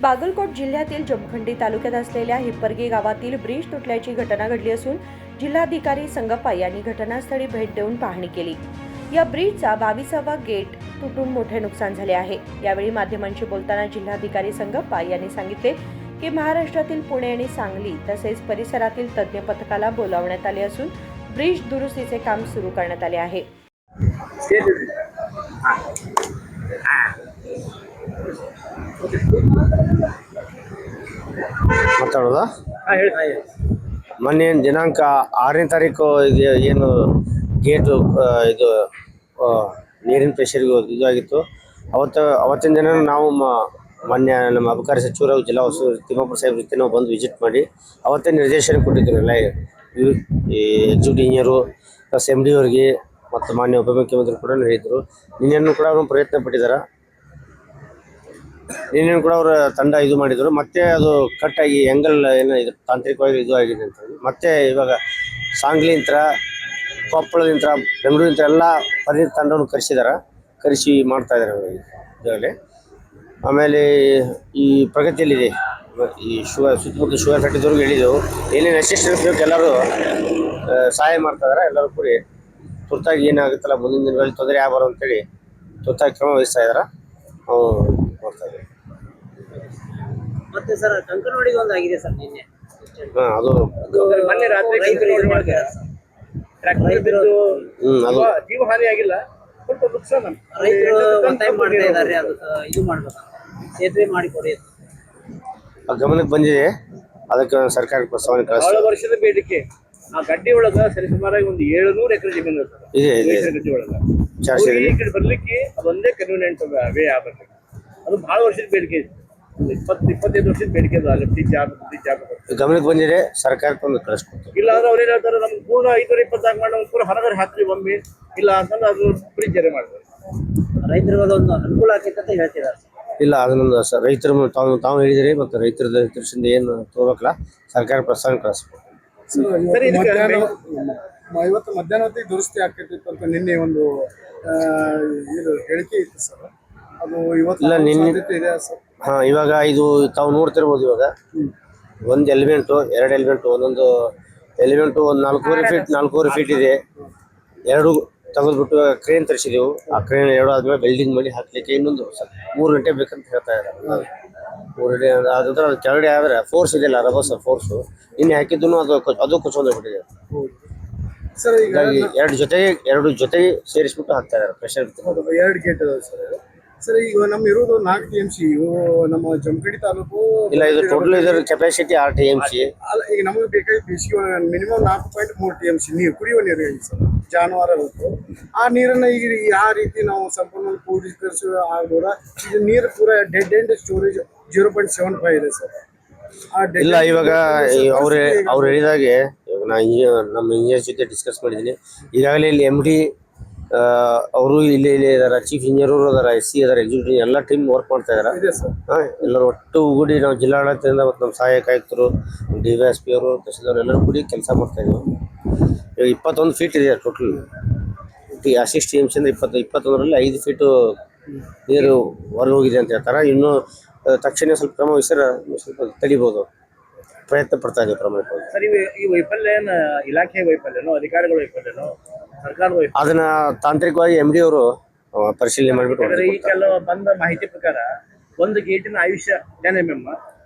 बागलकोट जिल्ह्यातील जमखंडी तालुक्यात असलेल्या हिप्परगे गावातील ब्रिज तुटल्याची घटना घडली असून जिल्हाधिकारी संगप्पा यांनी घटनास्थळी भेट देऊन पाहणी केली। या ब्रिजचा 22वा गेट तुटून मोठे नुकसान झाले आहे। यावेळी माध्यमांशी बोलताना जिल्हाधिकारी संगप्पा यांनी सांगितले की महाराष्ट्रातील पुणे आणि सांगली तसेच परिसरातील तज्ञ पथकाला बोलावण्यात आले असून ब्रिज दुरुस्तीचे काम सुरू करण्यात आले आहे। ಮಾತಾಡೋದಾ ಮೊನ್ನೆ ದಿನಾಂಕ 6ನೇ ತಾರೀಕು ಏನು ಗೇಟು ಇದು ನೀರಿನ ಪ್ರೆಷರ್ಗೆ ಇದಾಗಿತ್ತು। ಅವತ್ತಿನ ದಿನ ನಾವು ಮೊನ್ನೆ ನಮ್ಮ ಅಬಕಾರಿ ಸಚಿವರು ಜಿಲ್ಲಾ ಉಸ್ತುವಾರಿ ತಿಮ್ಮಪ್ಪ ಸಾಹೇಬ್ರ ಜೊತೆ ನಾವು ಬಂದು ವಿಸಿಟ್ ಮಾಡಿ ಅವತ್ತೇ ನಿರ್ದೇಶನ ಕೊಟ್ಟಿದ್ರು ಎಲ್ಲ ಈ ಎಕ್ಸಿಕ್ಯೂಟಿವ್ ಇಂಜಿನಿಯರು ಪ್ಲಸ್ MD ಅವರಿಗೆ ಮತ್ತು ಮಾನ್ಯ ಉಪಮುಖ್ಯಮಂತ್ರಿ ಕೂಡ ಹೇಳಿದರು। ನಿನ್ನೆನೂ ಕೂಡ ಅವರು ಪ್ರಯತ್ನ ಪಟ್ಟಿದ್ದಾರೆ। ನಿನ್ನೆ ಕೂಡ ಅವರ ತಂಡ ಇದು ಮಾಡಿದ್ರು, ಮತ್ತೆ ಅದು ಕಟ್ಟಾಗಿ ಎಂಗಲ್ ಏನೋ ಇದು ತಾಂತ್ರಿಕವಾಗಿ ಇದು ಆಗಿದೆ ಅಂತ ಹೇಳಿ ಮತ್ತೆ ಇವಾಗ ಸಾಂಗ್ಲಿಂತ್ರ ಕೊಪ್ಪಳದಿಂದ ಬೆಂಗಳೂರಿಂದ ಎಲ್ಲ ಪರಿಣಿತ ತಂಡವನ್ನು ಕರೆಸಿ ಮಾಡ್ತಾ ಇದ್ದಾರೆ ಈಗಾಗಲೇ। ಆಮೇಲೆ ಈ ಪ್ರಗತಿಯಲ್ಲಿದೆ ಈ ಸುತ್ತಮುತ್ತ ಶುಗರ್ ಫ್ಯಾಕ್ಟ್ರಿದವ್ರಿಗೆ ಹೇಳಿದೆವು, ಏನೇನು ಅಸಿಸ್ಟೆನ್ಸ್ ಬೇಕು ಎಲ್ಲರೂ ಸಹಾಯ ಮಾಡ್ತಾ ಇದ್ದಾರೆ। ಎಲ್ಲರೂ ಕೂಡಿ ತುರ್ತಾಗಿ ಏನಾಗುತ್ತಲ್ಲ ಮುಂದಿನ ದಿನಗಳಲ್ಲಿ ತೊಂದರೆ ಆಗಬಾರ್ದು ಅಂತೇಳಿ ತುರ್ತಾಗಿ ಕ್ರಮ ವಹಿಸ್ತಾ ಇದ್ದಾರೆ। ನಾವು ನೋಡ್ತಾ ಇದ್ದೀವಿ। ಮತ್ತೆ ಸರ್ ಕಂಕನವಾಡಿಗೆ ಒಂದು ಆಗಿದೆ ಸರ್ ನಿನ್ನೆ। ಅದು ಮೊನ್ನೆ ರಾತ್ರಿ ಅದು ಜೀವಹಾನಿ ಆಗಿಲ್ಲ, ಸ್ವಲ್ಪ ನುಕ್ಸಾನ ರೈತರು ಒತ್ತಾಯ ಮಾಡ್ತಾ ಇದ್ದಾರೆ, ಅದು ಇದು ಮಾಡ್ಬೇಕು, ಸೇತುವೆ ಮಾಡಿಕೊಡಿ ಅಂತ ಗಮನಕ್ಕೆ ಬಂದಿದೆ। ಅದಕ್ಕೆ ಸರ್ಕಾರಕ್ಕೆ ಪ್ರಸ್ತಾವನೆ ಬಹಳ ವರ್ಷದ ಬೇಡಿಕೆ। ಆ ಗಡ್ಡೆ ಒಳಗ ಸರಿಸುಮಾರಾಗಿ ಒಂದು 700 ಎಕರೆ ಜಮೀನು ಇದೆ ಗಡ್ಡೆ ಒಳಗ ಚಾರ್ಜ್ ಈ ಕಡೆ ಬರ್ಲಿಕ್ಕೆ ಅದೊಂದೇ ಕನ್ವೀನಿಯಂಟ್ ವೇ ಆಗ್ಬೇಕು। ಅದು ಬಹಳ ವರ್ಷದ ಬೇಡಿಕೆ, 20-25 ವರ್ಷದ ಬೇಡಿಕೆ ಅದು ಅಲ್ಲಿ ಬ್ರಿಡ್ಜ್ ಗಮನಕ್ಕೆ ಬಂದಿದೆ, ಸರ್ಕಾರಕ್ಕೆ ಒಂದು ಕಳಿಸ್ಕೊಡ್ತೀವಿ। ಇಲ್ಲ ಅಂದ್ರೆ ಅವ್ರು ಏನ್ ಹೇಳ್ತಾರೆ, ನಮ್ಗೆ ಪೂರ್ಣ 520 ಮಾಡಿ ನಮ್ಗೆ ಪೂರ ಹೊರಗಡೆ ಹಾಕ್ತೀವಿ ಒಮ್ಮೆ, ಇಲ್ಲ ಅಂತಂದ್ರೆ ಅದು ಬ್ರಿಡ್ಜ್ ಮಾಡ್ತಾರೆ। ರೈತರಿಗೆ ಅದೊಂದು ಅನುಕೂಲ ಆಗ್ತೈತೆ ಅಂತ ಹೇಳ್ತಿದ್ದಾರೆ। ಇಲ್ಲ ಅದನ್ನೊಂದು ರೈತರು ತಾವು ಹೇಳಿದಿರಿ, ಮತ್ತು ರೈತರಿಂದ ಏನು ತಗೋಬೇಕಲ್ಲ ಸರ್ಕಾರ ಪ್ರಸ್ತಾವನೆ ಕಳಿಸ್ಬೇಕು। ಸರಿ, ಇವತ್ತು ಮಧ್ಯಾಹ್ನ ಹೊತ್ತಿಗೆ ದುರಸ್ತಿ ಆಗ್ತೈತಿತ್ತು ಅಂತ ನಿನ್ನೆ ಒಂದು ಇದು ಹೇಳಿಕೆ ಇತ್ತು ಸರ್, ಅದು ಇವತ್ತು ಇಲ್ಲ ನಿನ್ನೆ ಇದೆ ಸರ್? ಇವಾಗ ಇದು ತಾವು ನೋಡ್ತಿರ್ಬೋದು, ಇವಾಗ ಒಂದು ಎಲಿಮೆಂಟು 2 ಎಲಿಮೆಂಟು, ಒಂದೊಂದು ಎಲಿಮೆಂಟು ಒಂದು 4.5 ಫೀಟ್ ಇದೆ। 2 ತೆಗೆದ್ಬಿಟ್ಟು ಕ್ರೇನ್ ತರಿಸಿದೆವು, ಆ ಕ್ರೇನ್ 2 ಆದ್ಮೇಲೆ ವೆಲ್ಡಿಂಗ್ ಮಾಡಿ ಹಾಕ್ಲಿಕ್ಕೆ ಇನ್ನೊಂದು 3 ಗಂಟೆ ಬೇಕಂತ ಹೇಳ್ತಾ ಇದ್ದಾರೆ। 3 ಗಂಟೆ ಅದ್ರ ಕೆಳಗಡೆ ಆದರೆ ಫೋರ್ಸ್ ಇದೆಯಲ್ಲ, ರಭಸ ಫೋರ್ಸು ನಿನ್ನೆ ಹಾಕಿದ್ದು ಅದು ಕುಚ್ಕೊಂಡೋಗ್ಬಿಟ್ಟಿದೆ ಸರ್। ಈಗ ಎರಡು ಜೊತೆಗೆ ಸೇರಿಸ್ಬಿಟ್ಟು ಹಾಕ್ತಾ ಇದ್ದಾರೆ ಪ್ರೆಷರ್। 2 ಗೇಟ್ ಅದಾವೆ ಸರ್। ಈಗ ನಮ್ಮ ಇರೋದು 4 TMC, ನಮ್ಮ ಜಮಖಂಡಿ ತಾಲೂಕು ಇಲ್ಲ, ಇದು ಟೋಟಲ್ ಇದರ ಕೆಪಾಸಿಟಿ 6 TMC ಅಲ್ಲ। ಈಗ ನಮಗೆ ಬೇಕಾಗಿ ಬೇಸಿಗೆ ಮಿನಿಮಮ್ 4.3 TMC ನೀರು, ಕುಡಿಯುವ ನೀರು ಸರ್, ಜಾನುವಾರು ಆ ನೀರನ್ನು ಈಗ ಯಾವ ರೀತಿ ನಾವು ಸಂಪೂರ್ಣ ಕೂಡಿಕರಿಸಿ ಆಗ್ಬೋದ? ಇದು ನೀರು ಪೂರ ಡೆಡ್ ಎಂಡ್ ಸ್ಟೋರೇಜ್ 0.75 ಇದೆ ಸರ್। ಇಲ್ಲ, ಇವಾಗ ಅವ್ರು ಹೇಳಿದಾಗೆ ನಮ್ಮ ಇಂಜಿನಿಯರ್ ಜೊತೆ ಡಿಸ್ಕಸ್ ಮಾಡಿದ್ದೀನಿ ಈಗಾಗಲೇ। ಇಲ್ಲಿ MD ಅವರು ಇಲ್ಲಿ ಇದಾರೆ, ಚೀಫ್ ಇಂಜಿನಿಯರ್ ಅದಾರ, SC ಅದಾರ, ಎಕ್ಸಿಕ್ಯೂಟಿವ್ ಎಲ್ಲ ಟೀಮ್ ವರ್ಕ್ ಮಾಡ್ತಾ ಇದಾರೆ। ಎಲ್ಲರೂ ಒಟ್ಟು ಕೂಡಿ ನಾವು ಜಿಲ್ಲಾಡಳಿತದಿಂದ ಮತ್ತು ನಮ್ಮ ಸಹಾಯಕ ಆಯುಕ್ತರು, DYSP ಅವರು, ತಹಸೀಲ್ದಾರ್ ಎಲ್ಲರೂ ಕೂಡಿ ಕೆಲಸ ಮಾಡ್ತಾ ಇದ್ದೀವಿ। ಇವಾಗ 21 ಫೀಟ್ ಇದೆ ಟೋಟಲ್, 6 TMC ಅಂದ್ರೆ 21ರಲ್ಲಿ 5 ಫೀಟು ನೀರು ಹೊರಗೆ ಹೋಗಿದೆ ಅಂತ ಹೇಳ್ತಾರೆ। ಇನ್ನೂ ತಕ್ಷಣ ಸ್ವಲ್ಪ ಕ್ರಮ ವಹಿಸಿದ್ರೆ ಸ್ವಲ್ಪ ತಡಿಬೋದು, ಪ್ರಯತ್ನ ಪಡ್ತಾ ಇದ್ದೀವಿ ಪ್ರಮಾಣವಾಗಿ। ಸರ್, ಈ ವೈಫಲ್ಯ ಇಲಾಖೆ ವೈಫಲ್ಯನೋ ಅಧಿಕಾರಿಗಳ ವೈಫಲ್ಯನೋ ಸರ್ಕಾರದ ವೈಫಲ್ಯ? ಅದನ್ನ ತಾಂತ್ರಿಕವಾಗಿ MD ಅವರು ಪರಿಶೀಲನೆ ಮಾಡಿಬಿಟ್ಟು ಈ ಕೆಲವು ಬಂದ ಮಾಹಿತಿ ಪ್ರಕಾರ ಒಂದು ಗೇಟಿನ ಆಯುಷ್ಯ 10 mm,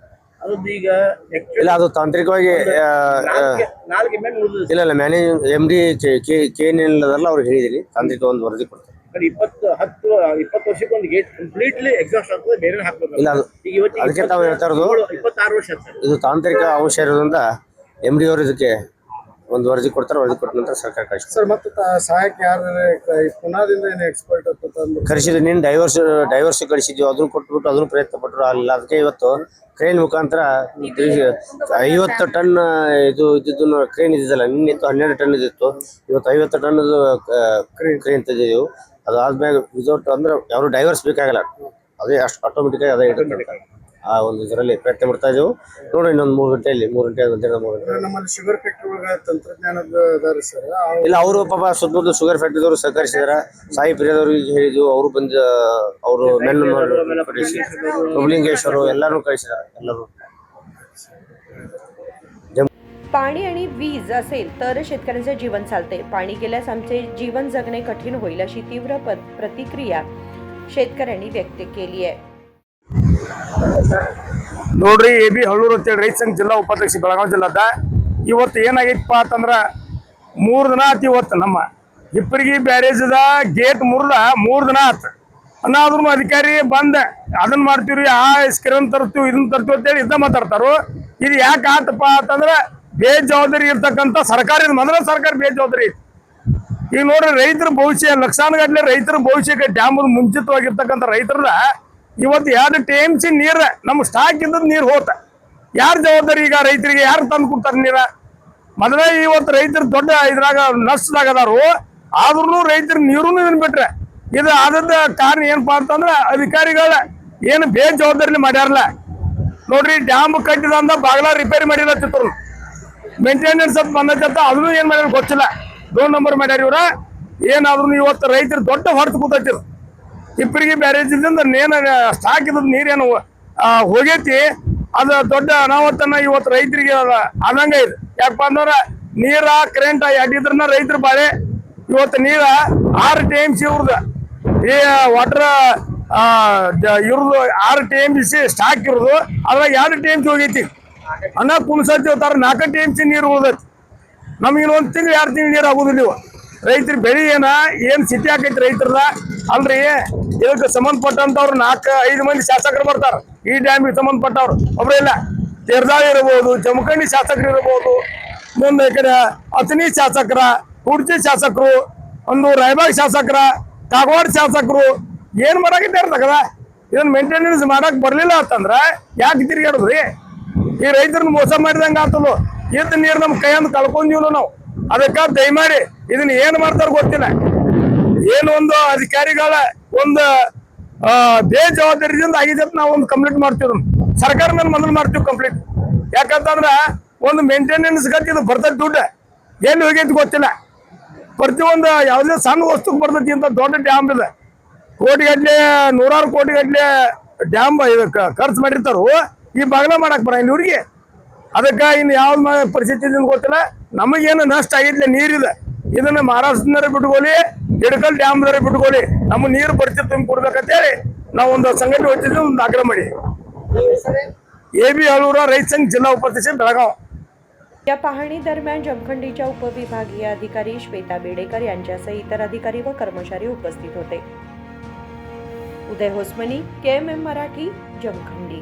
ಅದು ಈಗ ಇಲ್ಲ, ಅದು ತಾಂತ್ರಿಕವಾಗಿ 4 mm ಉಳಿದಿದೆ। ಇಲ್ಲ ಮ್ಯಾನೇಜ್ MD KNL ಅವ್ರು ಹೇಳಿದೀನಿ, ತಾಂತ್ರಿಕ ಒಂದು ವರದಿ ಕೊಡ್ತಾರೆ। 20 ವರ್ಷಕ್ಕೆ ಒಂದು ಗೇಟ್ ಕಂಪ್ಲೀಟ್ಲಿ ಎಕ್ಸಾಸ್ಟ್ ಆಗ್ತದೆ, ಬೇರೆ ಹಾಕ್ಬೇಕು। ಇಲ್ಲ, ಅದಕ್ಕೆ ತಾವು ಹೇಳ್ತಾ ಇರೋದು 26 ವರ್ಷ ಇದು ತಾಂತ್ರಿಕ ಅಂಶ ಇರೋದ್ರಿಂದ MD ಅವರು ಇದಕ್ಕೆ ಒಂದು ವರದಿ ಕೊಡ್ತಾರೆ, ವರದಿ ಕೊಟ್ಟ ನಂತರ ಸರ್ಕಾರ ಕಳಿಸ್ತಾರೆ ಸರ್। ಮತ್ತೆ ಸಹಾಯಕ್ಕೆ ಯಾರು ಪುನಾದಿಂದ ಏನು ಎಕ್ಸ್ಪರ್ಟ್ ಕಳಿಸಿದ್ರು, ನೀನು ಡೈವರ್ಸ್ ಕಳಿಸಿದ್ವಿ, ಅದನ್ನು ಕೊಟ್ಬಿಟ್ಟು ಅದನ್ನು ಪ್ರಯತ್ನ ಪಟ್ಟರು, ಅಲ್ಲ ಅದಕ್ಕೆ ಇವತ್ತು ಕ್ರೇನ್ ಮುಖಾಂತರ 50 ಟನ್ ಇದು ಇದ್ದಿದ್ದು ಕ್ರೇನ್ ಇದ್ದಿದ್ದಲ್ಲ, ನಿನ್ನಿತ್ತು 12 ಟನ್ ಇದ್ದಿತ್ತು, ಇವತ್ತು 50 ಟನ್ ಕ್ರೇನ್ ತೆಗೆದಿದ್ದೆವು। ಅದಾದ್ಮೇಲೆ ವಿದೌಟ್ ಅಂದ್ರೆ ಯಾರು ಡೈವರ್ಸ್ ಬೇಕಾಗಲ್ಲ, ಅದೇ ಅಷ್ಟು ಆಟೋಮೆಟಿಕ್ ಆಗಿ ಅದೇ ಇರುತ್ತೆ। ಆ ಒಂದು ಇದರಲ್ಲಿ ಪ್ರಯತ್ನ ಮಾಡ್ತಾ ಇದ್ದೆವು. ನೋಡ್ರಿ ಇನ್ನೊಂದು 3 ಗಂಟೆಯಲ್ಲಿ 3 ಗಂಟೆ ಮಧ್ಯಾಹ್ನ 3 ಗಂಟೆ. ನಮ್ಮಲ್ಲಿ ಶುಗರ್ ಫ್ಯಾಕ್ಟ್ರಿ ಒಳಗ ತಂತ್ರಜ್ಞಾನದ ಅದಾರಿ ಸರ್. ಇಲ್ಲ ಅವರು ಪಾಪ ಸುತ್ತಮುತ್ತ ಶುಗರ್ ಫ್ಯಾಕ್ಟ್ರಿದವರು ಸಹಕರಿಸಿದಾರ. ಸಾಯಿ ಪ್ರಿಯದವ್ರಿಗೆ ಹೇಳಿದ್ವು, ಅವರು ಬಂದ ಅವರು ಪ್ರಭುಲಿಂಗೇಶ್ವರು ಎಲ್ಲರೂ ಕಳಿಸಿದಾರೆ. ಎಲ್ಲರೂ पाणी आणि वीज असेल तर शेतकऱ्यांचे जीवन चालते. पाणी गेल्यास आमचे जीवन जगणे कठीण होईल अशी तीव्र प्रतिक्रिया शेतकऱ्यांनी व्यक्त केली आहे. ನೋಡ್ರಿ AB ಹಳ್ಳೂರು ಅಂತೇಳಿ ರೈತ ಸಂಘ ಜಿಲ್ಲಾ ಉಪಾಧ್ಯಕ್ಷ ಬೆಳಗಾವಿ ಜಿಲ್ಲಾದ. ಇವತ್ತು ಏನಾಗೈತಪ್ಪ ಅಂತಂದ್ರ 3 ದಿನ ಆತು. ಇವತ್ತು ನಮ್ಮ ಹಿಪ್ಪರಗಿ ಬ್ಯಾರೇಜದ ಗೇಟ್ ಮುರಿದ 3 ದಿನ ಆತು. ಅನ್ನಾದ್ರೂ ಅಧಿಕಾರಿ ಬಂದ ಅದನ್ನ ಮಾಡ್ತೀವ್ರಿ, ಆ ಸ್ಕ್ರೀನ್ ತರ್ತೀವಿ ಇದನ್ನ ತರ್ತೀವಿ ಅಂತೇಳಿ ಇದ್ದ ಮಾತಾಡ್ತಾರು. ಇದು ಯಾಕೆ ಆತಪ್ಪ ಅಂತಂದ್ರ ಬೇಜವಾಬ್ದಾರಿ ಇರ್ತಕ್ಕಂಥ ಸರ್ಕಾರ, ಇದು ಮೊದಲ ಸರ್ಕಾರ ಬೇಜವಾಬ್ದಾರಿ ಐತಿ. ಈಗ ನೋಡ್ರಿ ರೈತರ ಭವಿಷ್ಯ ಲಕ್ಷಾನುಗಟ್ಟಲೆ ರೈತರ ಭವಿಷ್ಯಕ್ಕೆ ಡ್ಯಾಮ್ ಮುಂಚಿತವಾಗಿರ್ತಕ್ಕಂಥ ರೈತರದ ಇವತ್ತು 2 TMC ನೀರು ನಮ್ಮ ಸ್ಟಾಕ್ ಇದ್ದದ್ ನೀರು ಹೋತ. ಯಾರು ಜವಾಬ್ದಾರಿ? ಈಗ ರೈತರಿಗೆ ಯಾರು ತಂದು ಕೊಡ್ತಾರೆ ನೀರ? ಮೊದಲೇ ಇವತ್ತು ರೈತರು ದೊಡ್ಡ ಇದ್ರಾಗ ನಷ್ಟದಾಗ ಅದಾರು. ಆದ್ರೂ ರೈತರು ನೀರು ಬಿಟ್ರೆ ಇದು ಆದದ ಕಾರಣ ಏನಪ್ಪಾ ಅಂತಂದ್ರ ಅಧಿಕಾರಿಗಳ ಏನು ಬೇಜವಾಬ್ದಾರಿ ಮಾಡ್ಯಾರಲ್ಲ. ನೋಡ್ರಿ ಡ್ಯಾಮ್ ಕಟ್ಟಿದಂದ ಬಾಗ್ಲ ರಿಪೇರಿ ಮಾಡಿರತ್ತಿದ್ರು, ಮೇಂಟೆನೆನ್ಸ್ ಅಂತ ಬಂದತ್ತ, ಅದನ್ನು ಏನ್ ಮಾಡ್ಯಾರ ಗೊತ್ತಿಲ್ಲ. 2 ನಂಬರ್ ಮಾಡ್ಯಾರ ಇವ್ರ. ಏನಾದ್ರು ಇವತ್ತು ರೈತರು ದೊಡ್ಡ ಹೊರತು ಕೂತಿರು. ಹಿಪ್ಪರಗಿ ಬ್ಯಾರೇಜಿಂದ ನೇನ ಸ್ಟಾಕ್ ಇದ್ದದ ನೀರೇನು ಹೋಗೈತಿ, ಅದು ದೊಡ್ಡ ಅನಾಹುತನ ಇವತ್ತು ರೈತರಿಗೆ ಆದಂಗ ಇದೆ. ಯಾಕಪ್ಪ ಅಂದ್ರ ನೀರ ಕರೆಂಟ್ ಅಡ್ಡಿದ್ರನ್ನ ರೈತರು ಬಾಳೆ. ಇವತ್ತು ನೀರ 6 TMC ಇವ್ರದ ಈ ವಾಟರ್ ಇವ್ರದ್ದು 6 TMC ಸ್ಟಾಕ್ ಇರೋದು, ಅದ್ರಾಗ 2 TMC ಹೋಗೈತಿ. ಅನ್ನ ಕುಣಸತ್ತಿ 4 TMC ನೀರು ಉಳ್ದೈತಿ. ನಮಗಿನ 1 ತಿಂಗಳು 2 ತಿಂಗಳು ನೀರು ಆಗುದಿಲ್ಲ. ಇವು ರೈತರ ಬೆಳಿ ಏನ್ ಸ್ಥಿತಿ ಆಕೈತಿ ರೈತರದ ಅಲ್ರಿ. ಇದಕ್ಕೆ ಸಂಬಂಧಪಟ್ಟಂತವ್ರು 4-5 ಮಂದಿ ಶಾಸಕರು ಬರ್ತಾರ. ಈ ಡ್ಯಾಮಿಗೆ ಸಂಬಂಧಪಟ್ಟವ್ರು ಒಬ್ರು ಇಲ್ಲ. ತೆರ್ದಾಳಿ ಇರಬಹುದು, ಜಮಖಂಡಿ ಶಾಸಕರು ಇರಬಹುದು, ಮುಂದೆ ಈ ಕಡೆ ಅಥಣಿ ಶಾಸಕರ, ಕುಡ್ಚಿ ಶಾಸಕರು, ಒಂದು ರಾಯಬಾಗ್ ಶಾಸಕರ, ಕಾಗವಾಡ ಶಾಸಕರು ಏನ್ ಮಾಡಾಕಿದ್ದಾರೆ ತಗದ. ಇದನ್ನ ಮೇಂಟೆನೆನ್ಸ್ ಮಾಡಕ್ ಬರ್ಲಿಲ್ಲ ಅಂತಂದ್ರ ಯಾಕೆ ತಿರ್ಗಾಡುದ್ರಿ? ಈ ರೈತರನ್ನ ಮೋಸ ಮಾಡಿದಂಗ ಆತಲು. ಇದ್ದ ನೀರು ನಮ್ ಕೈಯಂದು ಕಳ್ಕೊಂಡೀವಿ ನಾವು. ಅದಕ್ಕ ದಯಮಾಡಿ ಇದನ್ನ ಏನ್ ಮಾಡ್ತಾರ ಗೊತ್ತಿಲ್ಲ. ಏನು ಒಂದು ಅಧಿಕಾರಿಗಳ ಒಂದು ಬೇಜವಾಬ್ದಾರಿಯಿಂದ ಆಗಿದೆ ಅಂತ ನಾವು ಒಂದು ಕಂಪ್ಲೇಂಟ್ ಮಾಡ್ತೀವಿ. ಸರ್ಕಾರ ಮೇಲೆ ಮೊದಲು ಮಾಡ್ತೀವಿ ಕಂಪ್ಲೇಂಟ್. ಯಾಕಂತಂದ್ರ ಒಂದು ಮೇಂಟೆನೆನ್ಸ್ ಗತಿ ಇದು ಬರ್ತೈತಿ ದುಡ್ಡು ಎಲ್ಲಿ ಹೋಗೈತಿ ಗೊತ್ತಿಲ್ಲ. ಪ್ರತಿಯೊಂದು ಯಾವುದೇ ಸಣ್ಣ ವಸ್ತುಕ್ಕೆ ಬರ್ತೈತಿ ಅಂತ ದೊಡ್ಡ ಡ್ಯಾಮ್ ಇದೆ. ಕೋಟಿಗಟ್ಲೆ 100 ಕೋಟಿಗಟ್ಲೆ ಡ್ಯಾಮ್ ಇದಕ್ಕೆ ಖರ್ಚು ಮಾಡಿರ್ತಾರು. ಈ ಬಾಗ್ಲ ಮಾಡಕ್ ಬರ ಇವ್ರಿಗೆ. ಅದಕ್ಕೆ ಇನ್ನು ಯಾವ್ದು ಪರಿಸ್ಥಿತಿ ಗೊತ್ತಿಲ್ಲ. ನಮಗೇನು ನಷ್ಟ ಆಗಿದ್ಲೆ ನೀರಿದೆ, ಇದನ್ನ ಮಹಾರಾಷ್ಟ್ರದವರೇ ಬಿಟ್ಕೊಳ್ಳಿ, ಹಿಡಕಲ್ ಡ್ಯಾಮ್ದವರೇ ಬಿಟ್ಕೊಳ್ಳಿ, ನಮ್ಮ ನೀರು ಪರಿಸ್ಥಿತಿ ತುಂಬ ಕೊಡ್ಬೇಕಂತೇಳಿ ನಾವು ಒಂದು ಸಂಘಟನೆ ಹೊತ್ತಿದ್ದು ಒಂದು ಆಗ್ರಹ ಮಾಡಿ. AB हळूरा रैत संघ जिल्हा उपाध्यक्ष बेळगाव. या पाहणी दरम्यान जमखंडीच्या उपविभागीय अधिकारी श्वेता बेडेकर यांच्यासह इतर अधिकारी व कर्मचारी उपस्थित होते. उदय होसमनी, KMM मराठी, जमखंडी.